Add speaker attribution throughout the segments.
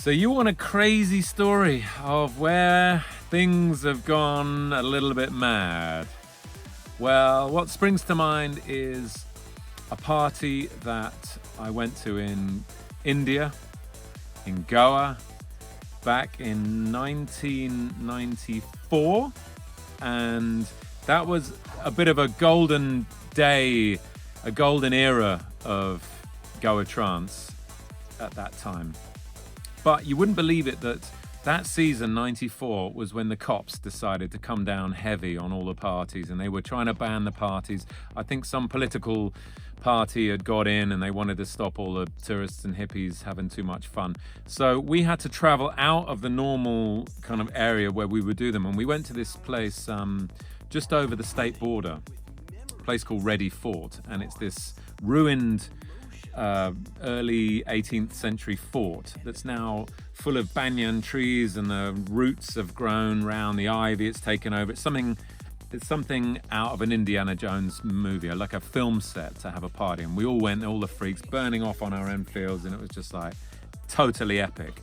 Speaker 1: So you want a crazy story of where things have gone a little bit mad? Well, what springs to mind is a party that I went to in India, in Goa, back in 1994. And that was a bit of a golden day, a golden era of Goa trance at that time. But you wouldn't believe it that season, 94, was when the cops decided to come down heavy on all the parties, and they were trying to ban the parties. I think some political party had got in and they wanted to stop all the tourists and hippies having too much fun. So we had to travel out of the normal kind of area where we would do them, and we went to this place just over the state border, a place called Reddy Fort, and it's this ruined early 18th century fort that's now full of banyan trees, and the roots have grown round the ivy. It's taken over. It's something out of an Indiana Jones movie, like a film set, to have a party. And we all went, all the freaks burning off on our Enfields, and it was just like totally epic.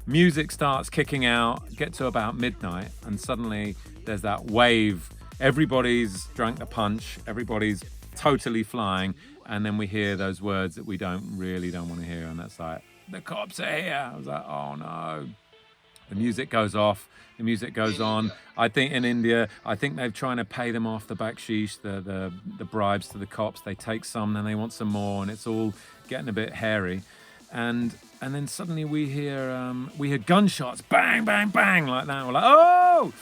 Speaker 1: Music starts kicking out, get to about midnight, and suddenly there's that wave. Everybody's drank the punch, everybody's totally flying, and then we hear those words that we don't want to hear, and that's like, the cops are here. I was like, oh no. The music goes off, the music goes on. I think in India, they're trying to pay them off the bakshish, the bribes to the cops. They take some, then they want some more, and it's all getting a bit hairy. And then suddenly we hear gunshots, bang, bang, bang, like that. We're like, oh!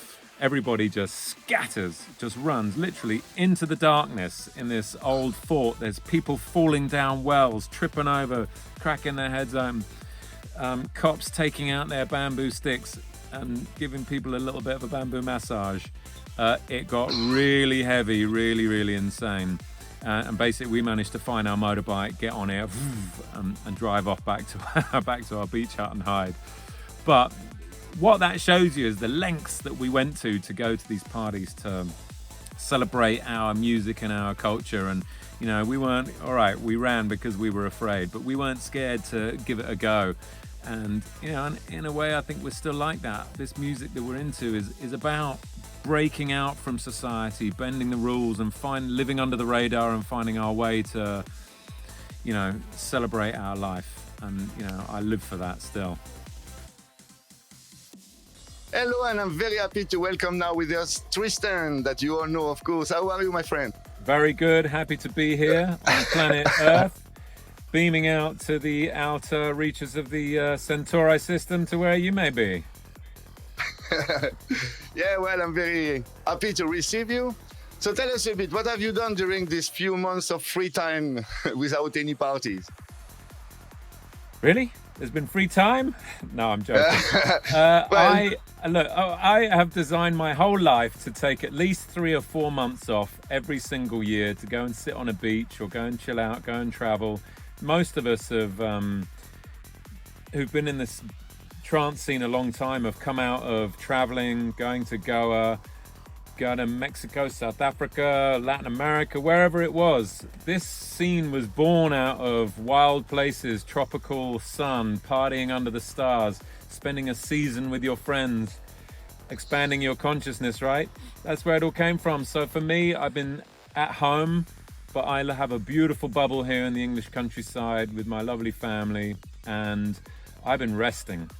Speaker 1: Everybody just scatters, just runs literally into the darkness in this old fort. There's people falling down wells, tripping over, cracking their heads open. Cops taking out their bamboo sticks and giving people a little bit of a bamboo massage. It got really heavy, really, really insane. And basically we managed to find our motorbike, get on it, and drive off back to our beach hut and hide. But what that shows you is the lengths that we went to go to these parties to celebrate our music and our culture. And, you know, we weren't, all right, we ran because we were afraid, but we weren't scared to give it a go. And, you know, in a way, I think we're still like that. This music that we're into is about breaking out from society, bending the rules, and living under the radar and finding our way to, you know, celebrate our life. And, you know, I live for that still.
Speaker 2: Hello, and I'm very happy to welcome now with us Tristan, that you all know, of course. How are you, my friend?
Speaker 1: Very good. Happy to be here on planet Earth, beaming out to the outer reaches of the Centauri system to where you may be.
Speaker 2: Yeah, well, I'm very happy to receive you. So tell us a bit, what have you done during these few months of free time without any parties?
Speaker 1: Really? There's been free time? No, I'm joking. I have designed my whole life to take at least 3 or 4 months off every single year to go and sit on a beach or go and chill out, go and travel. Most of us have, who've been in this trance scene a long time, have come out of traveling, going to Goa, go to Mexico, South Africa, Latin America, wherever it was. This scene was born out of wild places, tropical sun, partying under the stars, spending a season with your friends, expanding your consciousness, right? That's where it all came from. So for me, I've been at home, but I have a beautiful bubble here in the English countryside with my lovely family, and I've been resting.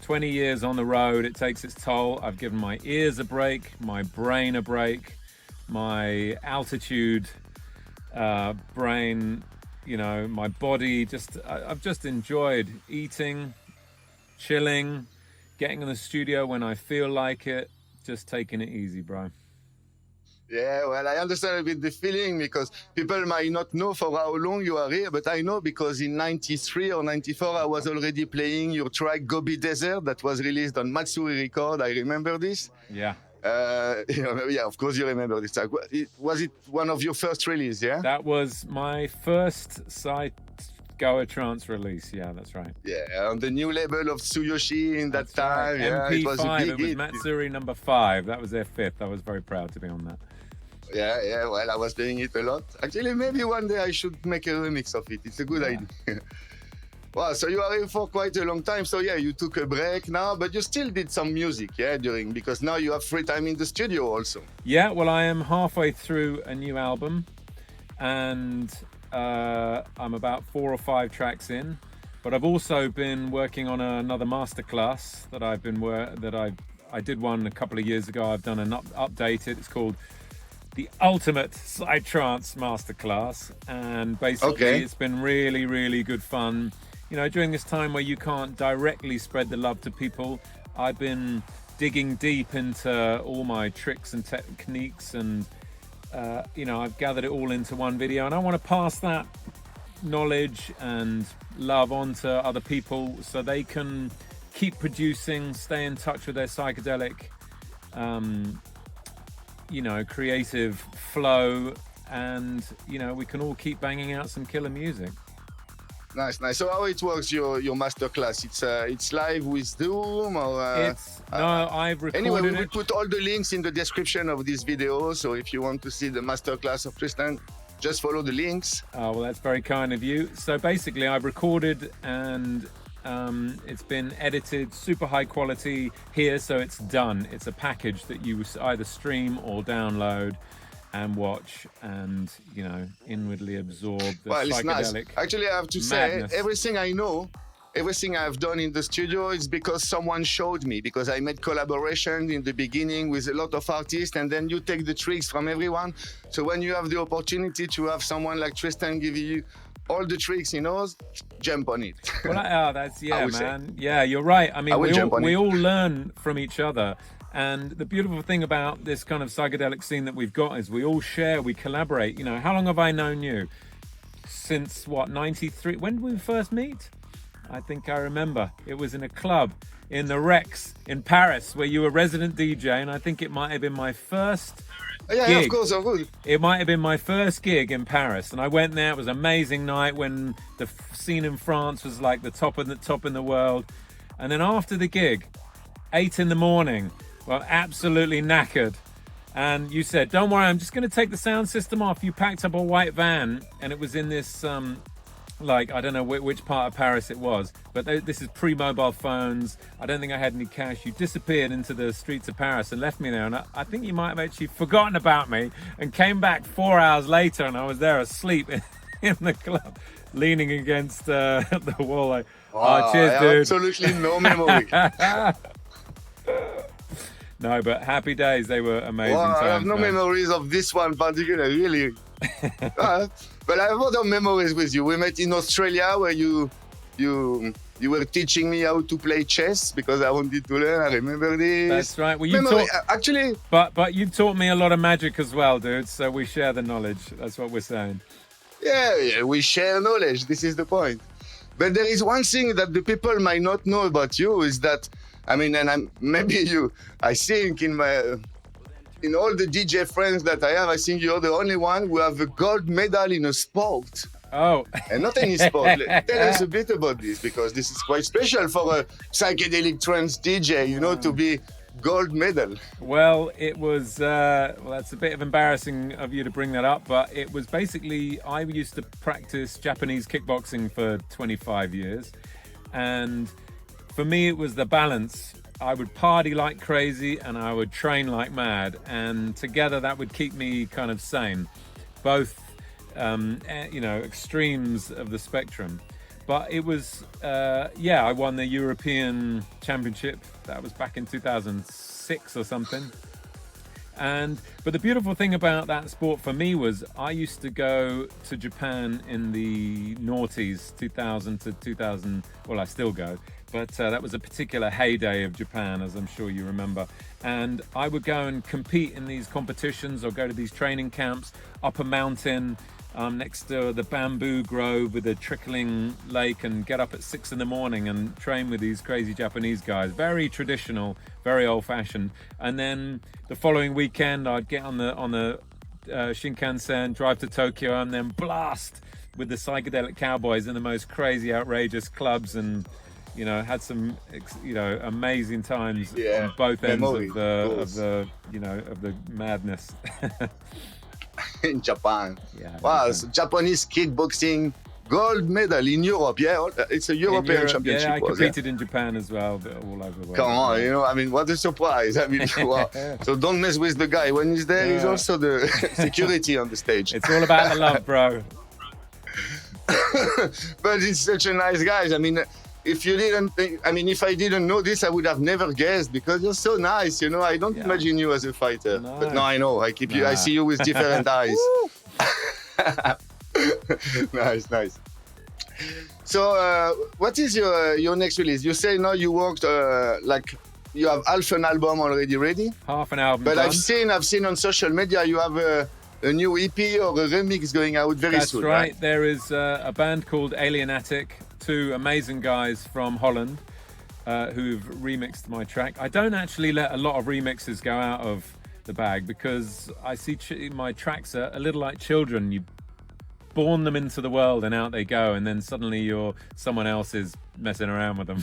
Speaker 1: 20 years on the road, it takes its toll. I've given my ears a break, my brain a break, my altitude brain, you know, my body. I've just enjoyed eating, chilling, getting in the studio when I feel like it, just taking it easy, bro.
Speaker 2: Yeah, well, I understand a bit the feeling, because people might not know for how long you are here, but I know because in 93 or 94, I was already playing your track Gobi Desert that was released on Matsuri Record. I remember this.
Speaker 1: Yeah.
Speaker 2: Yeah, of course you remember this track. Was it one of your first release, yeah?
Speaker 1: That was my first site Goa trance release, yeah, that's right.
Speaker 2: Yeah, on the new label of Tsuyoshi in that time.
Speaker 1: Right.
Speaker 2: Yeah,
Speaker 1: MP5,
Speaker 2: it was a big
Speaker 1: it was
Speaker 2: hit.
Speaker 1: Matsuri number 5. That was their 5th. I was very proud to be on that.
Speaker 2: Yeah, well, I was playing it a lot. Actually, maybe one day I should make a remix of it. It's a good idea. Wow, so you are here for quite a long time. So yeah, you took a break now, but you still did some music, yeah, during, because now you have free time in the studio also.
Speaker 1: Yeah, well, I am halfway through a new album, and I'm about 4 or 5 tracks in. But I've also been working on another masterclass that I did one a couple of years ago. I've done an updated. It's called the Ultimate Psytrance Masterclass, and basically it's been really, really good fun. You know, during this time where you can't directly spread the love to people, I've been digging deep into all my tricks and techniques, and you know, I've gathered it all into one video, and I want to pass that knowledge and love on to other people so they can keep producing, stay in touch with their psychedelic you know, creative flow, and you know, we can all keep banging out some killer music.
Speaker 2: Nice. So how it works, your masterclass? It's live with Zoom, or
Speaker 1: no, I've recorded
Speaker 2: anyway, we
Speaker 1: it.
Speaker 2: will put all the links in the description of this video, so if you want to see the masterclass of Tristan, just follow the links.
Speaker 1: Oh, well, that's very kind of you. So basically I've recorded, and it's been edited super high quality here, so it's done. It's a package that you either stream or download and watch, and you know, inwardly absorb the psychedelic.
Speaker 2: Nice. Actually, I have to
Speaker 1: madness.
Speaker 2: say, everything I've done in the studio is because someone showed me, because I made collaborations in the beginning with a lot of artists, and then you take the tricks from everyone. So when you have the opportunity to have someone like Tristan give you all the tricks he knows, jump on it.
Speaker 1: Well, that's, yeah, man. Say. Yeah, you're right. I mean, we all learn from each other. And the beautiful thing about this kind of psychedelic scene that we've got is we all share, we collaborate. You know, how long have I known you? Since what, 93? When did we first meet? I think I remember. It was in a club in the Rex in Paris where you were resident DJ, and I think it might have been my first gig.
Speaker 2: Yeah, of course.
Speaker 1: It might have been my first gig in Paris, and I went there. It was an amazing night when the scene in France was like the top in the world. And then after the gig, 8 in the morning, well, absolutely knackered. And you said, don't worry, I'm just going to take the sound system off. You packed up a white van, and it was in this, like, I don't know which part of Paris it was, but this is pre-mobile phones. I don't think I had any cash. You disappeared into the streets of Paris and left me there. And I think you might have actually forgotten about me and came back 4 hours later, and I was there asleep in the club, leaning against the wall. Like, oh, cheers, dude.
Speaker 2: Absolutely no memory.
Speaker 1: No, but happy days. They were amazing times.
Speaker 2: I have no memories of this one particularly, really. But I have other memories with you. We met in Australia where you were teaching me how to play chess because I wanted to learn. I remember this.
Speaker 1: That's right. Well,
Speaker 2: actually,
Speaker 1: but you've taught me a lot of magic as well, dude. So we share the knowledge. That's what we're saying.
Speaker 2: Yeah, we share knowledge. This is the point. But there is one thing that the people might not know about you is that, I mean, and I think in all the DJ friends that I have, I think you're the only one who have a gold medal in a sport.
Speaker 1: Oh.
Speaker 2: And not any sport. Tell us a bit about this, because this is quite special for a psychedelic trance DJ, you know, to be gold medal.
Speaker 1: Well, it was, that's a bit of embarrassing of you to bring that up, but it was basically, I used to practice Japanese kickboxing for 25 years. And for me, it was the balance. I would party like crazy and I would train like mad, and together that would keep me kind of sane. Both, you know, extremes of the spectrum. But it was, I won the European Championship. That was back in 2006 or something. But the beautiful thing about that sport for me was I used to go to Japan in the noughties, 2000 to 2000. Well, I still go. But that was a particular heyday of Japan, as I'm sure you remember. And I would go and compete in these competitions or go to these training camps up a mountain next to the bamboo grove with a trickling lake, and get up at 6 in the morning and train with these crazy Japanese guys. Very traditional, very old-fashioned. And then the following weekend, I'd get on the Shinkansen, drive to Tokyo, and then blast with the psychedelic cowboys in the most crazy, outrageous clubs, and you know, had some, you know, amazing times on both ends of the madness.
Speaker 2: In Japan.
Speaker 1: Yeah.
Speaker 2: Wow, so Japanese kickboxing gold medal in Europe. Yeah, it's a European championship.
Speaker 1: Yeah, I competed in Japan as well, but all over the world.
Speaker 2: Come on, I mean, what a surprise. I mean, wow. So don't mess with the guy. When he's there, he's also the security on the stage.
Speaker 1: It's all about the love, bro.
Speaker 2: But he's such a nice guy. I mean, if I didn't know this, I would have never guessed, because you're so nice. I don't imagine you as a fighter. No. But now I know. I see you with different eyes. Nice. So, what is your next release? You say now you worked you have half an album already ready.
Speaker 1: Half an album.
Speaker 2: But
Speaker 1: done.
Speaker 2: I've seen on social media you have a new EP or a remix going out very soon.
Speaker 1: That's right. There is a band called Alienatic, two amazing guys from Holland who've remixed my track. I don't actually let a lot of remixes go out of the bag, because I see my tracks are a little like children. You born them into the world and out they go, and then suddenly you're someone else is messing around with them.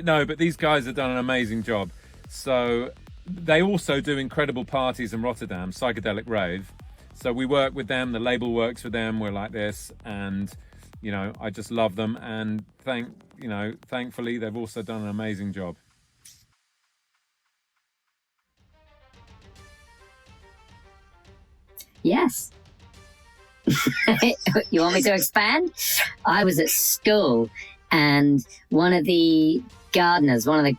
Speaker 1: No, but these guys have done an amazing job. So they also do incredible parties in Rotterdam, psychedelic rave. So we work with them, the label works with them, we're like this, and I just love them, and thankfully they've also done an amazing job.
Speaker 3: Yes. You want me to expand? I was at school, and one of the gardeners, one of the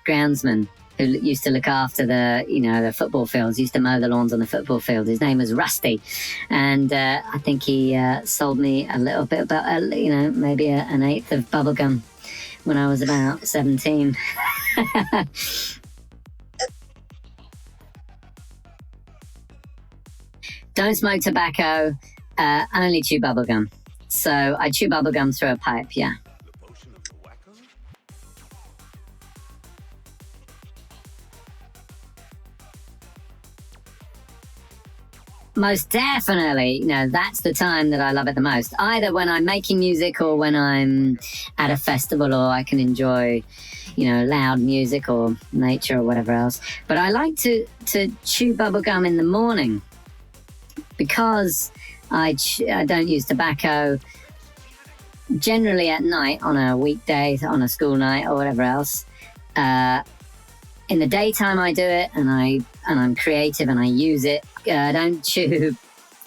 Speaker 3: groundsmen who used to look after the football fields, used to mow the lawns on the football field. His name was Rusty, and I think he sold me a little bit about maybe an eighth of bubblegum when I was about 17. Don't smoke tobacco, only chew bubblegum. So I chew bubblegum through a pipe, yeah. Most definitely, that's the time that I love it the most. Either when I'm making music or when I'm at a festival, or I can enjoy, loud music or nature or whatever else. But I like to chew bubblegum in the morning, because I don't use tobacco. Generally at night, on a weekday, on a school night or whatever else. In the daytime I do it, and I'm creative and I use it. I don't chew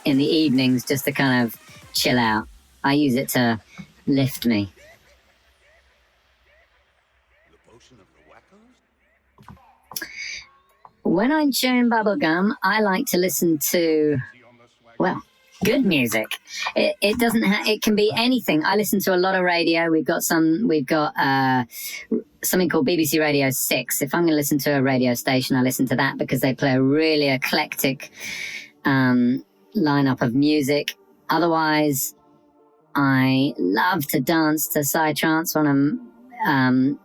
Speaker 3: in the evenings just to kind of chill out. I use it to lift me. When I'm chewing bubblegum, I like to listen to, good music. It doesn't it can be anything. I listen to a lot of radio. We've got something called BBC Radio 6. If I'm going to listen to a radio station, I listen to that, because they play a really eclectic lineup of music. Otherwise, I love to dance to psytrance when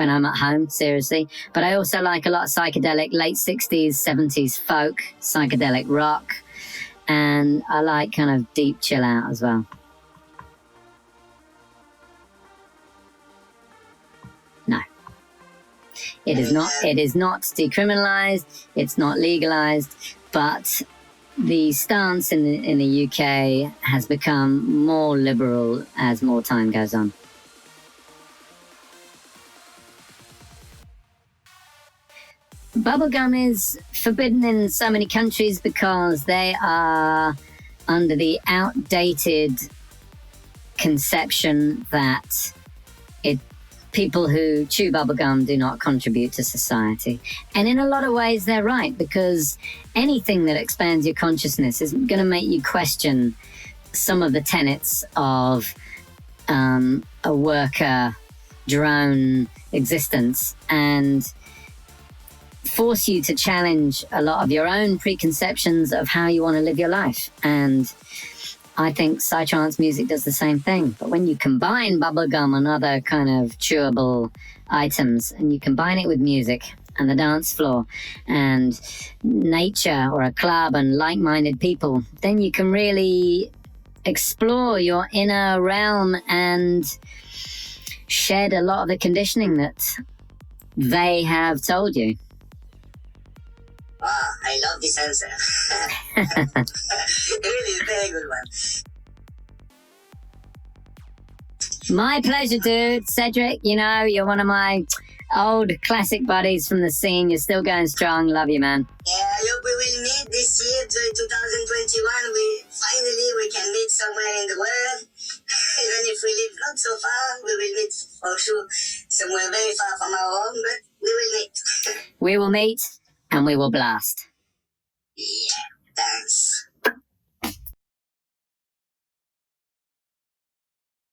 Speaker 3: I'm at home, seriously. But I also like a lot of psychedelic, late 60s, 70s folk, psychedelic rock. And I like kind of deep chill out as well. No. It is not decriminalized, it's not legalized, but the stance in the UK has become more liberal as more time goes on. Bubblegum is forbidden in so many countries because they are under the outdated conception that people who chew bubblegum do not contribute to society. And in a lot of ways, they're right, because anything that expands your consciousness is going to make you question some of the tenets of a worker drone existence, and force you to challenge a lot of your own preconceptions of how you want to live your life. And I think psytrance music does the same thing. But when you combine bubblegum and other kind of chewable items, and you combine it with music and the dance floor and nature or a club and like-minded people, then you can really explore your inner realm and shed a lot of the conditioning that they have told you.
Speaker 4: I love this answer. Really, very good one.
Speaker 3: My pleasure, dude. Cedric, you know, you're one of my old classic buddies from the scene. You're still going strong. Love you, man.
Speaker 4: Yeah, I hope we will meet this year, 2021. We can meet somewhere in the world. Even if we live not so far, we will meet for sure somewhere very far from our home, but we will meet.
Speaker 3: We will meet and we will blast.
Speaker 4: Yeah, thanks.